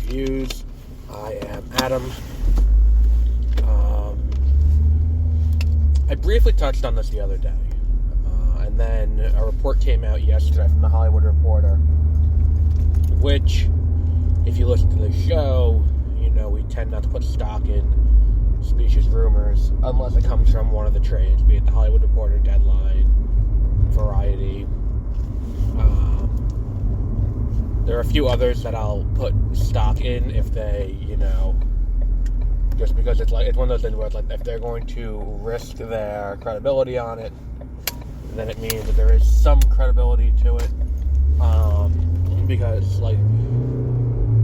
Reviews. I am Adam. I briefly touched on this the other day, and then a report came out yesterday from the Hollywood Reporter, which, if you listen to the show, you know we tend not to put stock in specious rumors unless it comes from one of the trades, be it the Hollywood Reporter, Deadline, Variety. There are a few others that I'll put stock in if they, just because it's one of those things where it's like if they're going to risk their credibility on it, then it means that there is some credibility to it. Because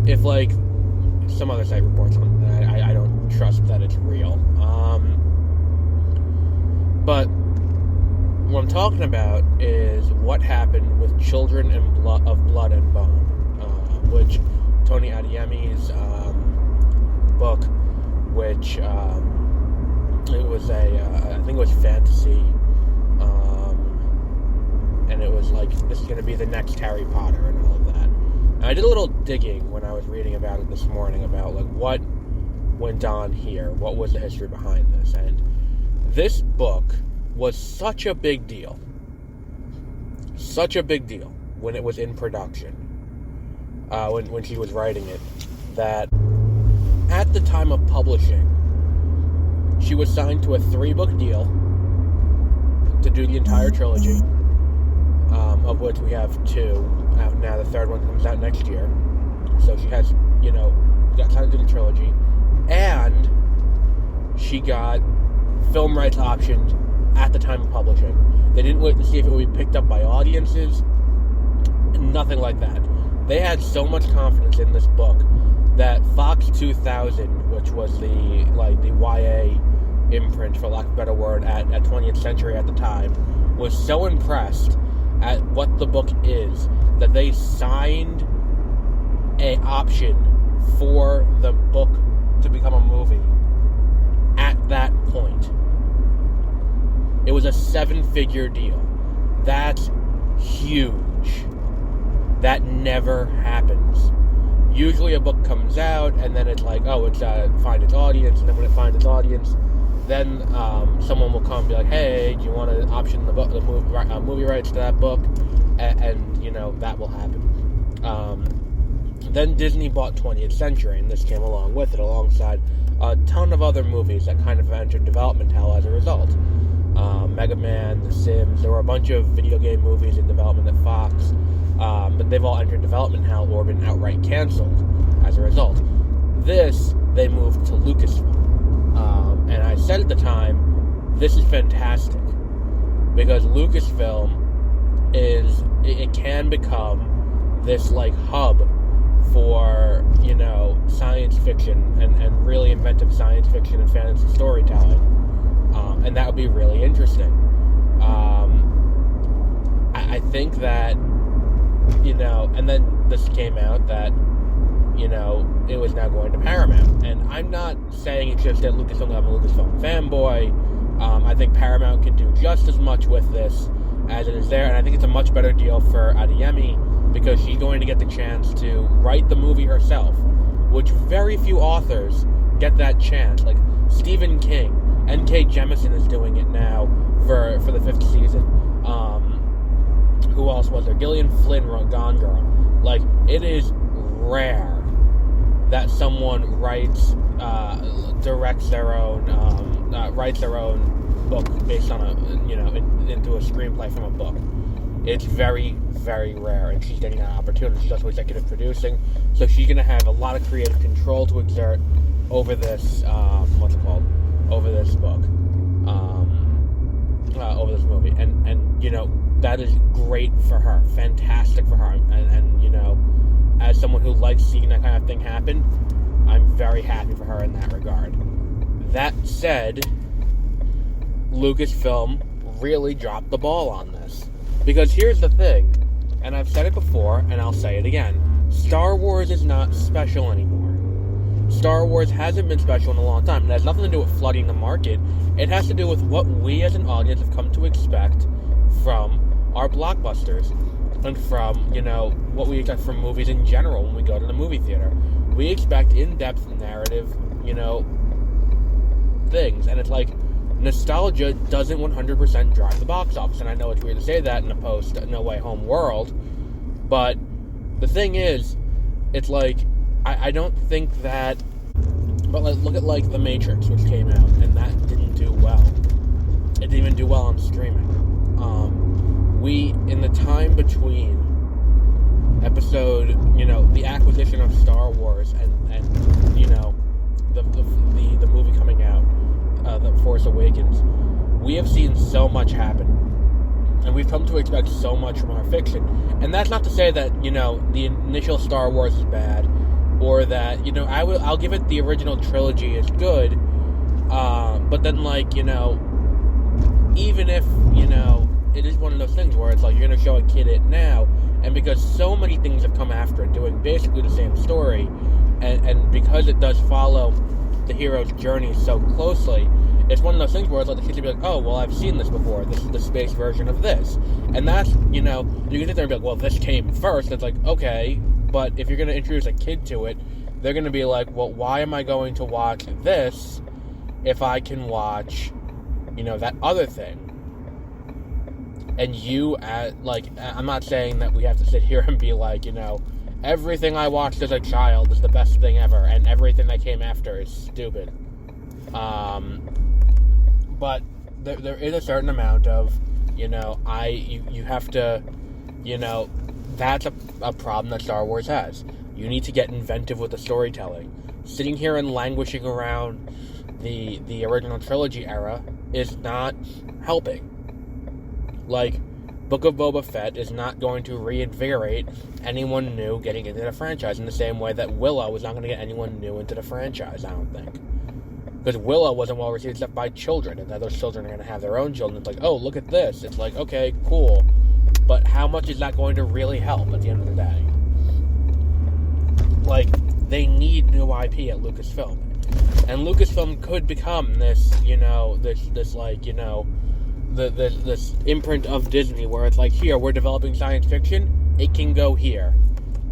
if some other site reports on that, I don't trust that it's real. But what I'm talking about is what happened with Children of Blood and Bone, which Tony Adeyemi's book, which it was I think it was fantasy, and it was this is going to be the next Harry Potter and all of that. And I did a little digging when I was reading about it this morning about what went on here, what was the history behind this, and this book was such a big deal when it was in production, when she was writing it, that at the time of publishing, she was signed to a 3-book deal to do the entire trilogy, of which we have 2 out now. The 3rd one comes out next year, so she has, got signed to the trilogy, and she got film rights optioned at the time of publishing. They didn't wait to see if it would be picked up by audiences. Nothing like that. They had so much confidence in this book that Fox 2000, which was the YA imprint, for lack of a better word, at 20th Century at the time, was so impressed at what the book is that they signed an option for the book to become a movie at that point. It was a 7-figure deal. That's huge. That never happens. Usually a book comes out, and then it's it's find its audience, and then when it finds its audience, then someone will come and be like, hey, do you want to option the movie rights to that book? And that will happen. Then Disney bought 20th Century, and this came along with it, alongside a ton of other movies that kind of entered development hell as a result. Mega Man, The Sims, there were a bunch of video game movies in development at Fox, but they've all entered development hell or been outright canceled as a result. This, they moved to Lucasfilm. And I said at the time, this is fantastic, because Lucasfilm it can become this hub for, science fiction and really inventive science fiction and fantasy storytelling. And that would be really interesting. I think that, and then this came out that, it was now going to Paramount. And I'm not saying it's just that Lucasfilm, I'm a Lucasfilm fanboy. I think Paramount can do just as much with this as it is there. And I think it's a much better deal for Adeyemi, because she's going to get the chance to write the movie herself, which very few authors get that chance. Like Stephen King, N.K. Jemisin is doing it now for the 5th season. Who else was there? Gillian Flynn wrote Gone Girl. It is rare that someone writes their own book based on into a screenplay from a book. It's very, very rare, and she's getting that opportunity. She's also executive producing, so she's going to have a lot of creative control to exert over this, over this book, over this movie, and that is great for her, fantastic for her, and as someone who likes seeing that kind of thing happen, I'm very happy for her in that regard. That said, Lucasfilm really dropped the ball on this. Because here's the thing, and I've said it before, and I'll say it again, Star Wars is not special anymore. Star Wars hasn't been special in a long time. It has nothing to do with flooding the market. It has to do with what we as an audience have come to expect from our blockbusters. and from, you know, what we expect from movies in general when we go to the movie theater. We expect in-depth narrative, you know, things. And it's like, nostalgia doesn't 100% drive the box office. And I know it's weird to say that in a post-No Way Home world, but the thing is, it's like, I don't think that... But like, look at like The Matrix, which came out, and that didn't do well. It didn't even do well on streaming. We, in the time between the acquisition of Star Wars and you know, the movie coming out, The Force Awakens, we have seen so much happen. And we've come to expect so much from our fiction. And that's not to say that, you know, the initial Star Wars is bad, or that, you know, I'll give it the original trilogy is good, but then, like, you know, even if, you know, it is one of those things where it's like, you're going to show a kid it now, and because so many things have come after it, doing basically the same story, and because it does follow the hero's journey so closely, it's one of those things where it's like, the kids will be like, oh, well, I've seen this before, this is the space version of this, and that's, you know, you can sit there and be like, well, this came first, and it's like, okay, but if you're going to introduce a kid to it, they're going to be like, well, why am I going to watch this if I can watch, you know, that other thing? And I'm not saying that we have to sit here and be like, you know, everything I watched as a child is the best thing ever, and everything that came after is stupid. But there is a certain amount of, you know, you have to, you know, that's a problem that Star Wars has. You need to get inventive with the storytelling. Sitting here and languishing around the original trilogy era is not helping. Like, Book of Boba Fett is not going to reinvigorate anyone new getting into the franchise in the same way that Willow was not going to get anyone new into the franchise, I don't think. Because Willow wasn't well received except by children, and now those children are going to have their own children. It's like, oh, look at this. It's like, okay, cool. But how much is that going to really help at the end of the day? Like, they need new IP at Lucasfilm. And Lucasfilm could become this, you know, this like, you know, this imprint of Disney where it's like, here, we're developing science fiction, it can go here.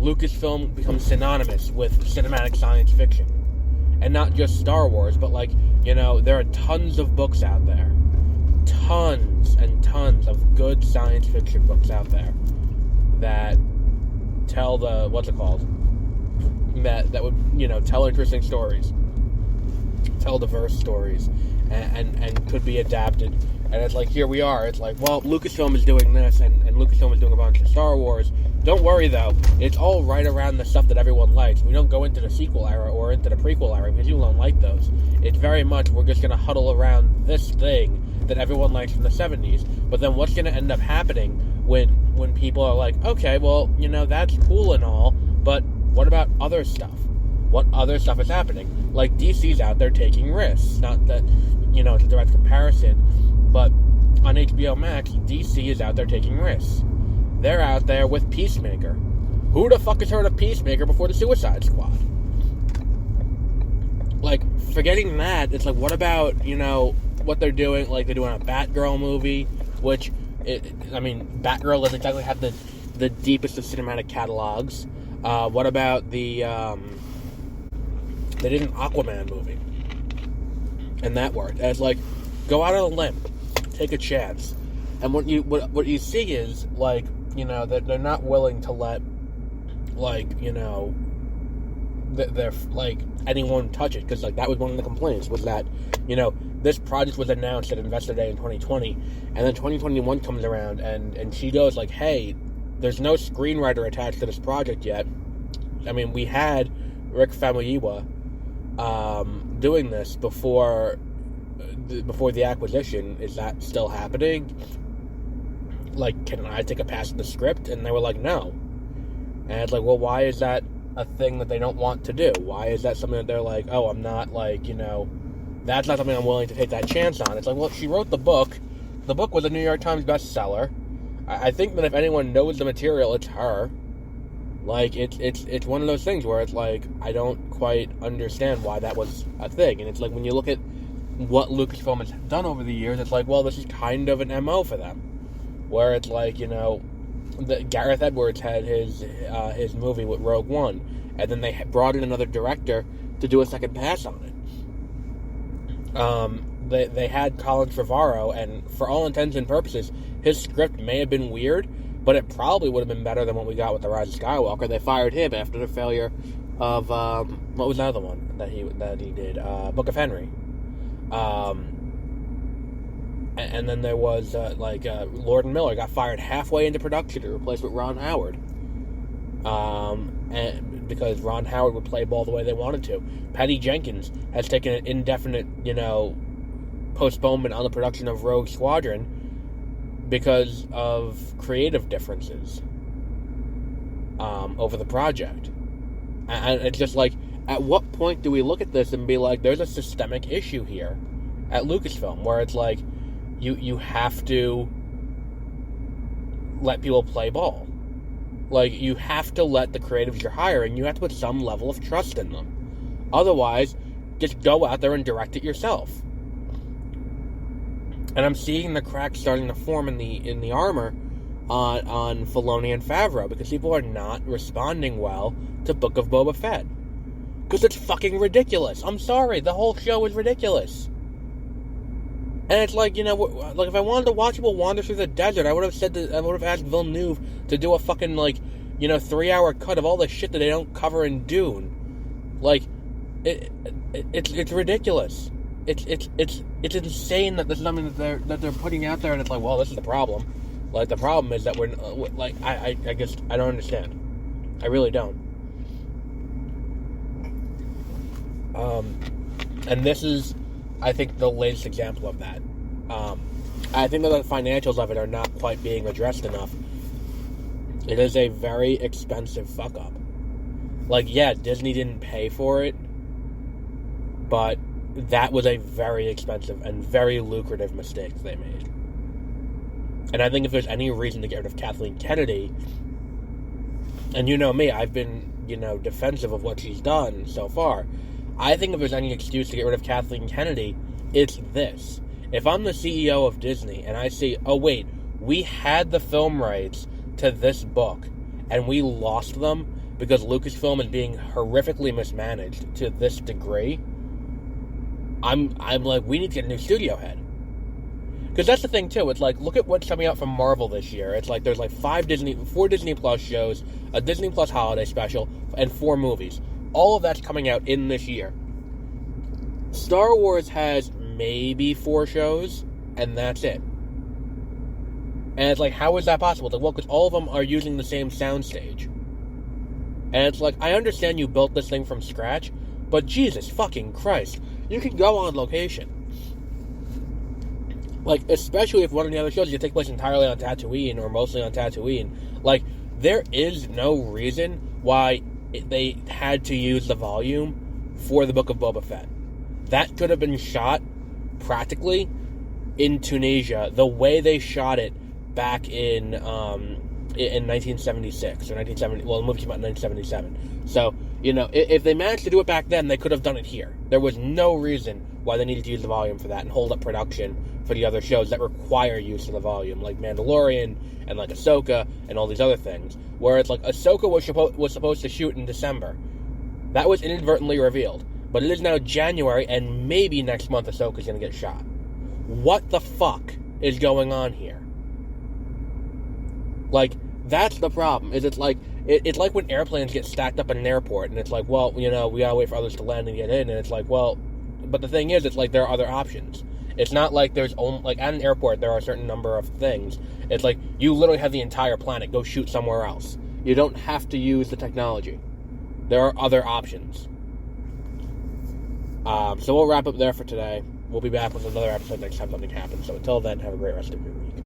Lucasfilm becomes synonymous with cinematic science fiction. And not just Star Wars, but like, you know, there are tons of books out there. Tons and tons of good science fiction books out there that tell that would, you know, tell interesting stories, tell diverse stories, and could be adapted. And it's like, here we are. It's like, well, Lucasfilm is doing this, and Lucasfilm is doing a bunch of Star Wars. Don't worry, though. It's all right around the stuff that everyone likes. We don't go into the sequel era or into the prequel era because you don't like those. It's very much, we're just going to huddle around this thing that everyone likes from the 70s. But then what's going to end up happening when people are like, okay, well, you know, that's cool and all, but what about other stuff? What other stuff is happening? Like, DC's out there taking risks. Not that, you know, it's a direct comparison, but on HBO Max, DC is out there taking risks. They're out there with Peacemaker. Who the fuck has heard of Peacemaker before the Suicide Squad? Like, forgetting that, it's like, what about, you know, what they're doing? Like, they're doing a Batgirl movie, which, Batgirl doesn't exactly have the deepest of cinematic catalogs. What about they did an Aquaman movie, and that worked. And it's like, go out on a limb, take a chance. And what you see is, like, you know, that they're not willing to let, like, you know, they're like, anyone touch it, because, like, that was one of the complaints, was that, you know, this project was announced at Investor Day in 2020, and then 2021 comes around, and she goes, like, hey, there's no screenwriter attached to this project yet. I mean, we had Rick Famuyiwa doing this before the acquisition. Is that still happening? Like, can I take a pass at the script? And they were like, no. And it's like, well, why is that a thing that they don't want to do? Why is that something that they're like, oh, I'm not, like, you know, that's not something I'm willing to take that chance on? It's like, well, she wrote the book. The book was a New York Times bestseller. I think that if anyone knows the material, it's her. Like, it's one of those things where it's like, I don't quite understand why that was a thing. And it's like, when you look at what Lucasfilm has done over the years, it's like, well, this is kind of an MO for them. Where it's like, you know, Gareth Edwards had his movie with Rogue One, and then they brought in another director to do a second pass on it. They had Colin Trevorrow, and for all intents and purposes, his script may have been weird, but it probably would have been better than what we got with The Rise of Skywalker. They fired him after the failure of what was the other one that he did? Book of Henry. And then there was Lord and Miller got fired halfway into production to replace with Ron Howard. And because Ron Howard would play ball the way they wanted to. Patty Jenkins has taken an indefinite, postponement on the production of Rogue Squadron because of creative differences over the project. And it's just like, at what point do we look at this and be like, there's a systemic issue here at Lucasfilm, where it's like, you have to let people play ball. Like, you have to let the creatives you're hiring, you have to put some level of trust in them. Otherwise, just go out there and direct it yourself. And I'm seeing the cracks starting to form in the armor on Filoni and Favreau, because people are not responding well to Book of Boba Fett. Because it's fucking ridiculous. I'm sorry, the whole show is ridiculous. And it's like, like if I wanted to watch people wander through the desert, I would have asked Villeneuve to do a fucking 3-hour cut of all the shit that they don't cover in Dune. Like, it's ridiculous. It's insane that this is something that they're putting out there, and it's like, well, this is the problem. Like, the problem is that we're like, I guess I don't understand. I really don't. And this is, I think, the latest example of that. I think that the financials of it are not quite being addressed enough. It is a very expensive fuck-up. Like, yeah, Disney didn't pay for it, but that was a very expensive and very lucrative mistake they made. And I think if there's any reason to get rid of Kathleen Kennedy, and you know me, I've been, defensive of what she's done so far, I think if there's any excuse to get rid of Kathleen Kennedy, it's this. If I'm the CEO of Disney and I see, oh wait, we had the film rights to this book and we lost them because Lucasfilm is being horrifically mismanaged to this degree, I'm like, we need to get a new studio head. Because that's the thing too, it's like, look at what's coming out from Marvel this year. It's like, there's like 4 Disney Plus shows, a Disney Plus holiday special, and 4 movies. All of that's coming out in this year. Star Wars has maybe 4 shows, and that's it. And it's like, how is that possible? It's like, well, because all of them are using the same soundstage. And it's like, I understand you built this thing from scratch, but Jesus fucking Christ, you can go on location. Like, especially if one of the other shows you take place entirely on Tatooine, or mostly on Tatooine. Like, there is no reason why they had to use the volume for the Book of Boba Fett. That could have been shot practically in Tunisia the way they shot it back in 1976 or 1970. Well, the movie came out in 1977. So, if they managed to do it back then, they could have done it here. There was no reason why they needed to use the volume for that and hold up production for the other shows that require use of the volume, like Mandalorian and like Ahsoka and all these other things. Where it's like, Ahsoka was supposed to shoot in December. That was inadvertently revealed. But it is now January, and maybe next month Ahsoka's going to get shot. What the fuck is going on here? Like, that's the problem. It's like when airplanes get stacked up in an airport, and it's like, well, we gotta wait for others to land and get in, and it's like, well, but the thing is, it's like there are other options. It's not like there's only, like, at an airport there are a certain number of things. It's like, you literally have the entire planet, go shoot somewhere else. You don't have to use the technology. There are other options. So we'll wrap up there for today. We'll be back with another episode next time something happens. So until then, have a great rest of your week.